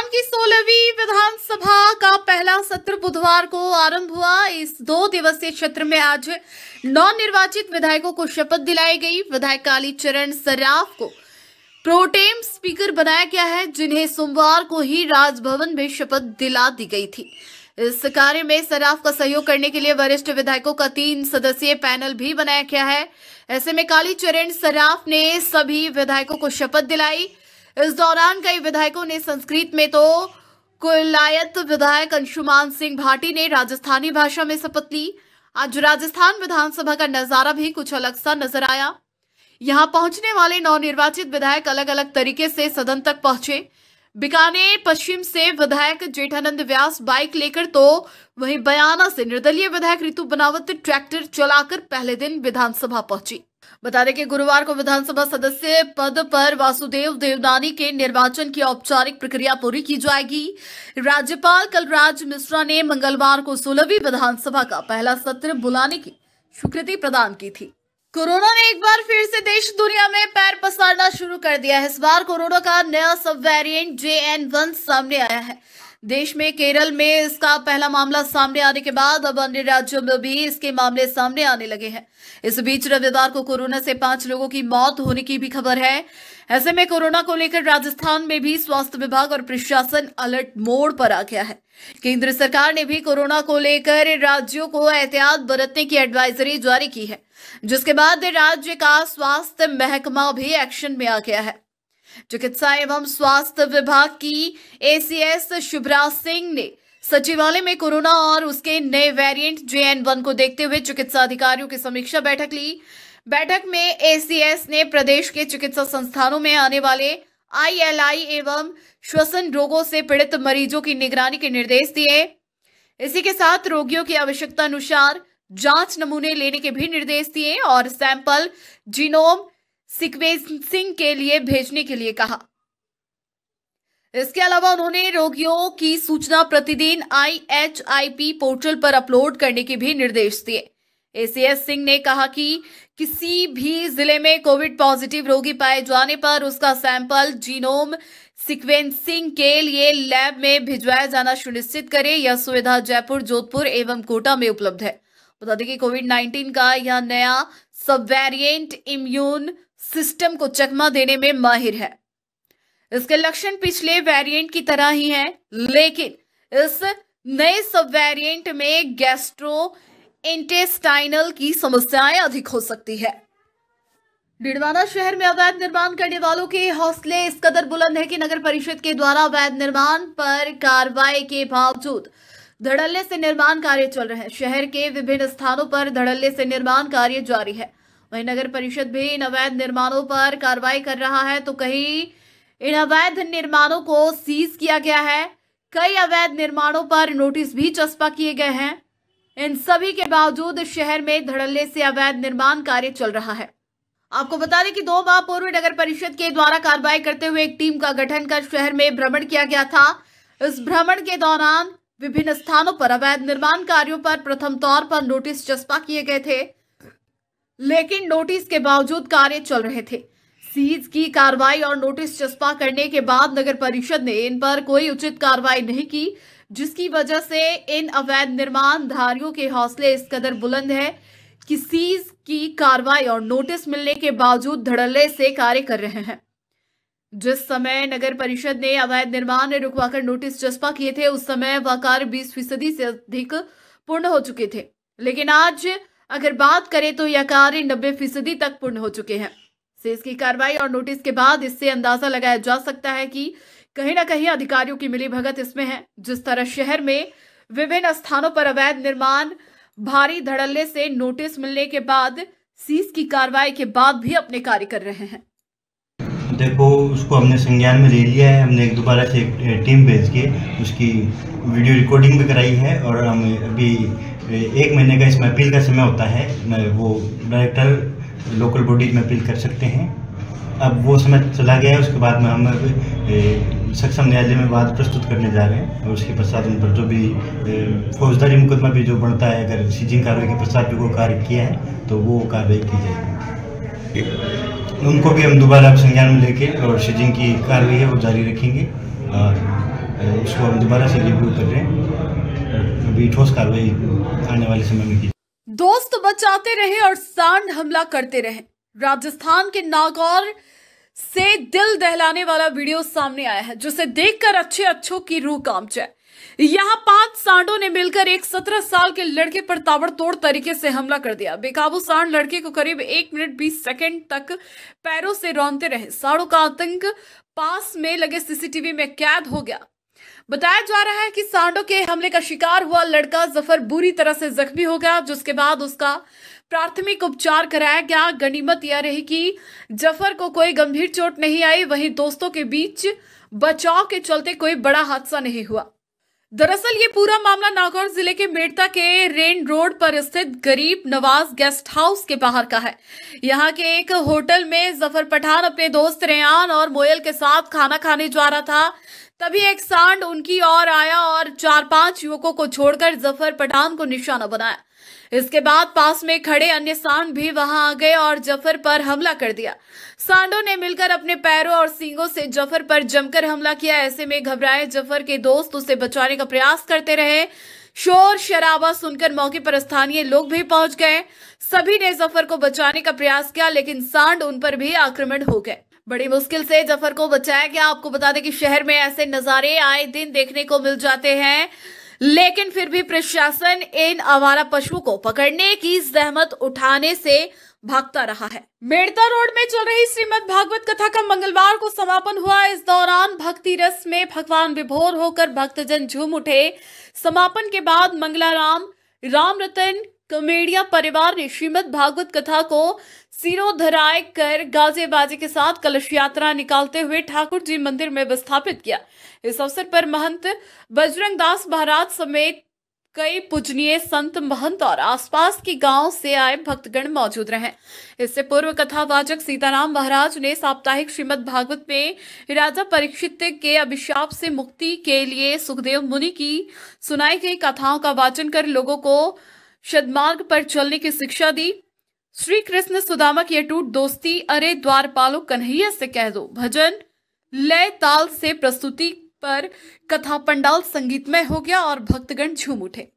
की 16वीं विधानसभा का पहला सत्र बुधवार को आरंभ हुआ। इस 2 दिवसीय सत्र में आज नवनिर्वाचित विधायकों को शपथ दिलाई गई। विधायक कालीचरण सराफ को प्रोटेम स्पीकर बनाया गया है, जिन्हें सोमवार को ही राजभवन में शपथ दिला दी गई थी। इस कार्य में सराफ का सहयोग करने के लिए वरिष्ठ विधायकों का 3 सदस्यीय पैनल भी बनाया गया है। ऐसे में कालीचरण सराफ ने सभी विधायकों को शपथ दिलाई। इस दौरान कई विधायकों ने संस्कृत में तो कुलायत विधायक अंशुमान सिंह भाटी ने राजस्थानी भाषा में शपथ ली। आज राजस्थान विधानसभा का नजारा भी कुछ अलग सा नजर आया। यहां पहुंचने वाले नवनिर्वाचित विधायक अलग अलग तरीके से सदन तक पहुंचे। बीकानेर पश्चिम से विधायक जेठानंद व्यास बाइक लेकर तो वहीं बयाना से निर्दलीय विधायक रितु बनावत ट्रैक्टर चलाकर पहले दिन विधानसभा पहुंची। बता दें कि गुरुवार को विधानसभा सदस्य पद पर वासुदेव देवनानी के निर्वाचन की औपचारिक प्रक्रिया पूरी की जाएगी। राज्यपाल कलराज मिश्रा ने मंगलवार को 16वीं विधानसभा का पहला सत्र बुलाने की स्वीकृति प्रदान की थी। कोरोना ने एक बार फिर से देश दुनिया में पैर पसारना शुरू कर दिया है। इस बार कोरोना का नया सब वेरिएंट JN1 सामने आया है। देश में केरल में इसका पहला मामला सामने आने के बाद अब अन्य राज्यों में भी इसके मामले सामने आने लगे हैं। इस बीच रविवार को कोरोना से 5 लोगों की मौत होने की भी खबर है। ऐसे में कोरोना को लेकर राजस्थान में भी स्वास्थ्य विभाग और प्रशासन अलर्ट मोड पर आ गया है। केंद्र सरकार ने भी कोरोना को लेकर राज्यों को एहतियात बरतने की एडवाइजरी जारी की है, जिसके बाद राज्य का स्वास्थ्य महकमा भी एक्शन में आ गया है। चिकित्सा एवं स्वास्थ्य विभाग की ACS शिवराज सिंह ने सचिवालय में कोरोना और उसके नए वेरिएंट JN1 को देखते हुए चिकित्सा अधिकारियों की समीक्षा बैठक ली। बैठक में ACS ने प्रदेश के चिकित्सा संस्थानों में आने वाले ILI एवं श्वसन रोगों से पीड़ित मरीजों की निगरानी के निर्देश दिए। इसी के साथ रोगियों की आवश्यकता अनुसार जांच नमूने लेने के भी निर्देश दिए और सैंपल जीनोम सीक्वेंसिंग के लिए भेजने के लिए कहा। इसके अलावा उन्होंने रोगियों की सूचना प्रतिदिन IHIP पोर्टल पर अपलोड करने के भी निर्देश दिए। ACS सिंह ने कहा कि किसी भी जिले में कोविड पॉजिटिव रोगी पाए जाने पर उसका सैंपल जीनोम सीक्वेंसिंग के लिए लैब में भिजवाया जाना सुनिश्चित करे। यह सुविधा जयपुर, जोधपुर एवं कोटा में उपलब्ध है। बता दें कि कोविड-19 का यह नया सब वेरिएंट इम्यून सिस्टम को चकमा देने में माहिर है। इसके लक्षण पिछले वेरिएंट की तरह ही हैं, लेकिन इस नए सब वेरिएंट में गैस्ट्रो इंटेस्टाइनल की समस्याएं अधिक हो सकती है। डिडवाना शहर में अवैध निर्माण करने वालों के हौसले इस कदर बुलंद है कि नगर परिषद के द्वारा अवैध निर्माण पर कार्रवाई के बावजूद धड़ल्ले से निर्माण कार्य चल रहे हैं। शहर के विभिन्न स्थानों पर धड़ल्ले से निर्माण कार्य जारी है। वहीं नगर परिषद भी इन अवैध निर्माणों पर कार्रवाई कर रहा है, तो कहीं इन अवैध निर्माणों को सीज किया गया है। कई अवैध निर्माणों पर नोटिस भी चस्पा किए गए हैं। इन सभी के बावजूद शहर में धड़ल्ले से अवैध निर्माण कार्य चल रहा है। आपको बता दें कि 2 माह पूर्व नगर परिषद के द्वारा कार्रवाई करते हुए एक टीम का गठन कर शहर में भ्रमण किया गया था। इस भ्रमण के दौरान विभिन्न स्थानों पर अवैध निर्माण कार्यों पर प्रथम तौर पर नोटिस चस्पा किए गए थे, लेकिन नोटिस के बावजूद कार्य चल रहे थे। सीज की कार्रवाई और नोटिस चस्पा करने के बाद नगर परिषद ने इन पर कोई उचित कार्रवाई नहीं की, जिसकी वजह से इन अवैध निर्माणधारियों के हौसले इस कदर बुलंद है कि सीज की कार्रवाई और नोटिस मिलने के बावजूद धड़ल्ले से कार्य कर रहे हैं। जिस समय नगर परिषद ने अवैध निर्माण रुकवाकर नोटिस चस्पा किए थे, उस समय वह कार्य 20% से अधिक पूर्ण हो चुके थे, लेकिन आज अगर बात करें तो यह कार्य 90% तक पूर्ण हो चुके हैं। सीज की कार्रवाई और नोटिस के बाद इससे अंदाजा लगाया जा सकता है कि कहीं ना कहीं अधिकारियों की मिलीभगत इसमें है। जिस तरह शहर में विभिन्न स्थानों पर अवैध निर्माण भारी धड़ल्ले से नोटिस मिलने के बाद सीज की कार्रवाई के बाद भी अपने कार्य कर रहे हैं। देखो, उसको हमने संज्ञान में ले लिया है। हमने दोबारा से एक टीम भेज के उसकी वीडियो रिकॉर्डिंग भी कराई है और हम अभी 1 महीने का इसमें अपील का समय होता है। वो डायरेक्टर लोकल बॉडीज में अपील कर सकते हैं। अब वो समय चला गया है। उसके बाद में हम सक्षम न्यायालय में वाद प्रस्तुत करने जा रहे हैं और उसके पश्चात उन पर जो भी फौजदारी मुकदमा भी जो बनता है, अगर सीजिंग कार्रवाई के पश्चात भी वो कार्य किया है तो वो कार्रवाई की जाएगी। उनको भी हम दोबारा संज्ञान में लेके और सीजिंग की कार्रवाई है वो जारी रखेंगे। उसको हम दोबारा से रिव्यू कर रहे हैं। अभी ठोस कार्रवाई आने वाले समय में की। दोस्त बचाते रहे और सांड हमला करते रहे। राजस्थान के नागौर से दिल दहलाने वाला वीडियो सामने आया है, जिसे देखकर अच्छों की रूह कांप जाए। यहाँ 5 सांडों ने मिलकर एक 17 साल के लड़के पर ताबड़तोड़ तरीके से हमला कर दिया। बेकाबू सांड लड़के को करीब 1 मिनट 20 सेकंड तक पैरों से रौंदते रहे। सांडों का आतंक पास में लगे सीसीटीवी में कैद हो गया। बताया जा रहा है कि सांडों के हमले का शिकार हुआ लड़का जफर बुरी तरह से जख्मी हो गया, जिसके बाद उसका प्राथमिक उपचार कराया गया। गनीमत यह रही कि जफर को कोई गंभीर चोट नहीं आई। वहीं दोस्तों के बीच बचाव के चलते कोई बड़ा हादसा नहीं हुआ। दरअसल ये पूरा मामला नागौर जिले के मेड़ता के रेन रोड पर स्थित गरीब नवाज गेस्ट हाउस के बाहर का है। यहाँ के एक होटल में जफर पठान अपने दोस्त रेयान और मोयल के साथ खाना खाने जा रहा था। तभी एक सांड उनकी ओर आया और 4-5 युवकों को छोड़कर जफर पठान को निशाना बनाया। इसके बाद पास में खड़े अन्य सांड भी वहां आ गए और जफर पर हमला कर दिया। सांडों ने मिलकर अपने पैरों और सींगों से जफर पर जमकर हमला किया। ऐसे में घबराए जफर के दोस्त उसे बचाने का प्रयास करते रहे। शोर शराबा सुनकर मौके पर स्थानीय लोग भी पहुंच गए। सभी ने जफर को बचाने का प्रयास किया, लेकिन सांड उन पर भी आक्रमण हो गए। बड़ी मुश्किल से जफर को बचाया गया। आपको बता दें कि शहर में ऐसे नजारे आए दिन देखने को मिल जाते हैं, लेकिन फिर भी प्रशासन इन आवारा पशुओं को पकड़ने की जहमत उठाने से भागता रहा है। मेड़ता रोड में चल रही श्रीमद् भागवत कथा का मंगलवार को समापन हुआ। इस दौरान भक्ति रस में भगवान विभोर होकर भक्तजन झूम उठे। समापन के बाद मंगलाराम राम रतन कमेडिया परिवार ने श्रीमद् भागवत कथा को सिरोधराय कर गाजे बाजे के साथ कलश यात्रा निकालते हुए ठाकुर जी मंदिर में विस्थापित किया। इस अवसर पर महंत बजरंग दास महाराज समेत कई पूजनीय संत महंत और आसपास के गांव से आए भक्तगण मौजूद रहे। इससे पूर्व कथावाचक सीताराम महाराज ने साप्ताहिक श्रीमद् भागवत में राजा परीक्षित के अभिशाप से मुक्ति के लिए सुखदेव मुनि की सुनाई गई कथाओं का वाचन कर लोगों को सद्मार्ग पर चलने की शिक्षा दी। श्री कृष्ण सुदामा की अटूट दोस्ती, अरे द्वारपालो कन्हैया से कह दो, भजन लय ताल से प्रस्तुति पर कथा पंडाल संगीतमय हो गया और भक्तगण झूम उठे।